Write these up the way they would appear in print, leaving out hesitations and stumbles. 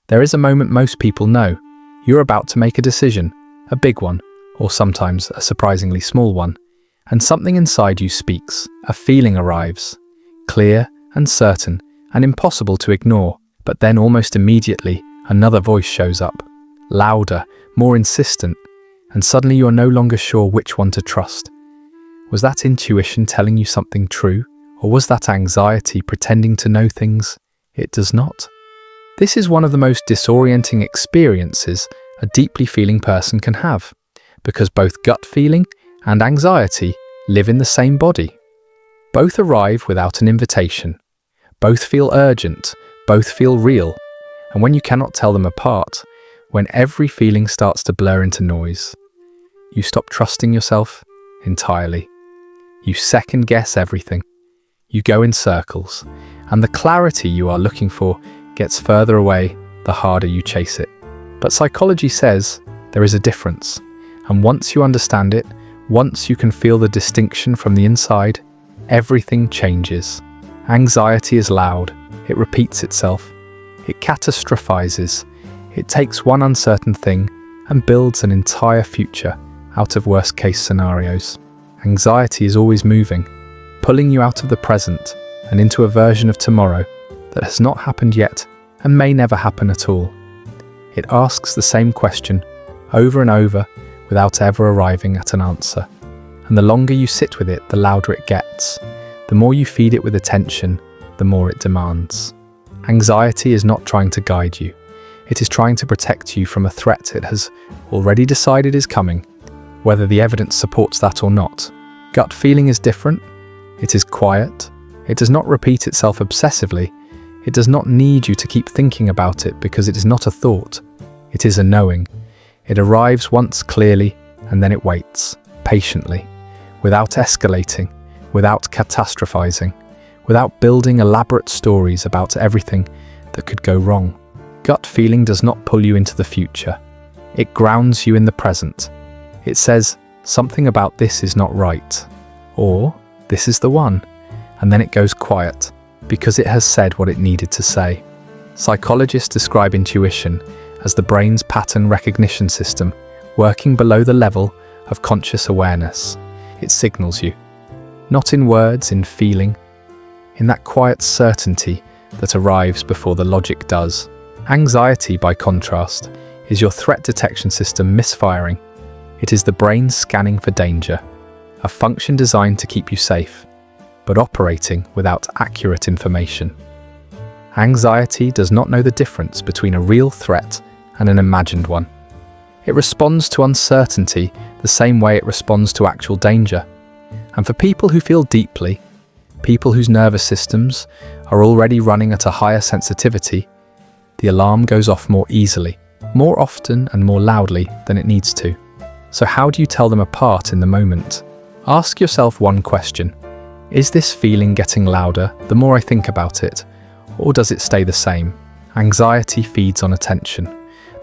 There is a moment most people know. You're about to make a decision, a big one, or sometimes a surprisingly small one, and something inside you speaks. A feeling arrives, clear and certain and impossible to ignore, but then almost immediately another voice shows up, louder, more insistent, and suddenly you're no longer sure which one to trust. Was that intuition telling you something true, or was that anxiety pretending to know things it does not? This is one of the most disorienting experiences a deeply feeling person can have, because both gut feeling and anxiety live in the same body. Both arrive without an invitation. Both feel urgent, both feel real, and when you cannot tell them apart, when every feeling starts to blur into noise, you stop trusting yourself entirely. You second guess everything. You go in circles, and the clarity you are looking for gets further away the harder you chase it. But psychology says there is a difference, and once you understand it, once you can feel the distinction from the inside, everything changes. Anxiety is loud, it repeats itself, it catastrophizes, it takes one uncertain thing and builds an entire future out of worst-case scenarios. Anxiety is always moving, pulling you out of the present and into a version of tomorrow that has not happened yet and may never happen at all. It asks the same question over and over without ever arriving at an answer. And the longer you sit with it, the louder it gets. The more you feed it with attention, the more it demands. Anxiety is not trying to guide you. It is trying to protect you from a threat it has already decided is coming, whether the evidence supports that or not. Gut feeling is different. It is quiet. It does not repeat itself obsessively. It does not need you to keep thinking about it because it is not a thought. It is a knowing. It arrives once clearly and then it waits, patiently, without escalating, without catastrophizing, without building elaborate stories about everything that could go wrong. Gut feeling does not pull you into the future. It grounds you in the present. It says, something about this is not right, or this is the one, and then it goes quiet, because it has said what it needed to say. Psychologists describe intuition as the brain's pattern recognition system working below the level of conscious awareness. It signals you, not in words, in feeling, in that quiet certainty that arrives before the logic does. Anxiety, by contrast, is your threat detection system misfiring. It is the brain scanning for danger, a function designed to keep you safe, but operating without accurate information. Anxiety does not know the difference between a real threat and an imagined one. It responds to uncertainty the same way it responds to actual danger. And for people who feel deeply, people whose nervous systems are already running at a higher sensitivity, the alarm goes off more easily, more often and more loudly than it needs to. So how do you tell them apart in the moment? Ask yourself one question. Is this feeling getting louder the more I think about it, or does it stay the same? Anxiety feeds on attention.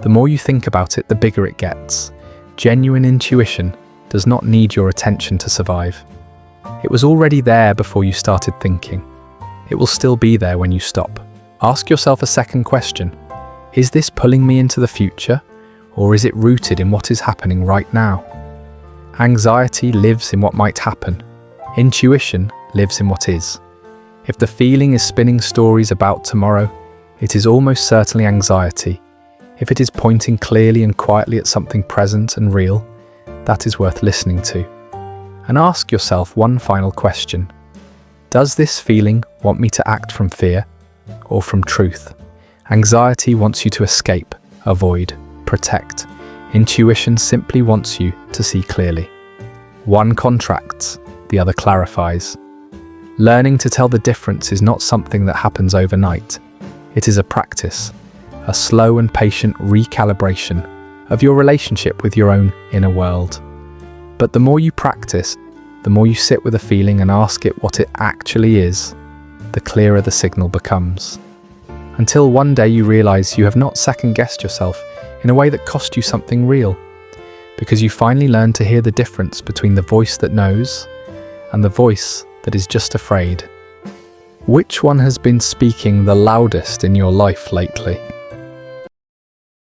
The more you think about it, the bigger it gets. Genuine intuition does not need your attention to survive. It was already there before you started thinking. It will still be there when you stop. Ask yourself a second question. Is this pulling me into the future, or is it rooted in what is happening right now? Anxiety lives in what might happen. Intuition lives in what is. If the feeling is spinning stories about tomorrow, it is almost certainly anxiety. If it is pointing clearly and quietly at something present and real, that is worth listening to. And ask yourself one final question. Does this feeling want me to act from fear or from truth? Anxiety wants you to escape, avoid, protect. Intuition simply wants you to see clearly. One contracts, the other clarifies. Learning to tell the difference is not something that happens overnight. It is a practice, a slow and patient recalibration of your relationship with your own inner world. But the more you practice, the more you sit with a feeling and ask it what it actually is, the clearer the signal becomes. Until one day you realize you have not second-guessed yourself in a way that cost you something real, because you finally learn to hear the difference between the voice that knows and the voice that is just afraid. Which one has been speaking the loudest in your life lately?